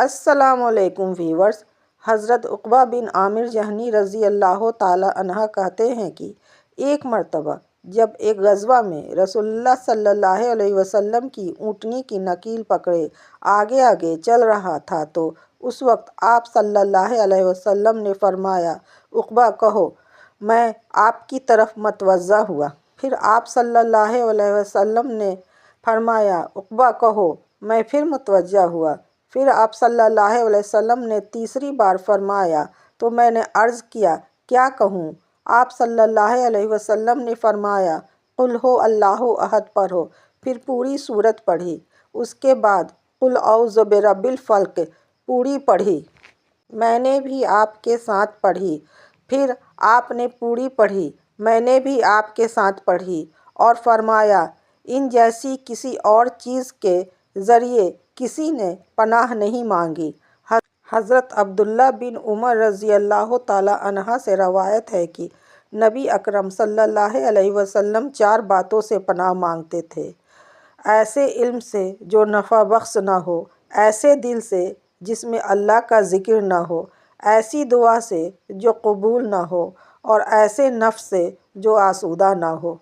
السلام علیکم ویورز۔ حضرت عقبہ بن عامر جہنی رضی اللہ تعالی عنہ کہتے ہیں کہ ایک مرتبہ جب ایک غزوہ میں رسول اللہ صلی اللہ علیہ وسلم کی اونٹنی کی نکیل پکڑے آگے آگے چل رہا تھا تو اس وقت آپ صلی اللہ علیہ وسلم نے فرمایا، عقبہ کہو، میں آپ کی طرف متوجہ ہوا۔ پھر آپ صلی اللہ علیہ وسلم نے فرمایا، عقبہ کہو، میں پھر متوجہ ہوا۔ پھر آپ صلی اللہ علیہ وسلم نے تیسری بار فرمایا تو میں نے عرض کیا، کیا کہوں؟ آپ صلی اللہ علیہ وسلم نے فرمایا، قل ہو اللہ احد پڑھو۔ پھر پوری سورت پڑھی۔ اس کے بعد قل اعوذ برب الفلق پوری پڑھی۔ میں نے بھی آپ کے ساتھ پڑھی۔ پھر آپ نے پوری پڑھی، میں نے بھی آپ کے ساتھ پڑھی اور فرمایا، ان جیسی کسی اور چیز کے ذریعے کسی نے پناہ نہیں مانگی۔ حضرت عبداللہ بن عمر رضی اللہ تعالی عنہ سے روایت ہے کہ نبی اکرم صلی اللہ علیہ وسلم 4 باتوں سے پناہ مانگتے تھے: ایسے علم سے جو نفع بخش نہ ہو، ایسے دل سے جس میں اللہ کا ذکر نہ ہو، ایسی دعا سے جو قبول نہ ہو، اور ایسے نفس سے جو آسودہ نہ ہو۔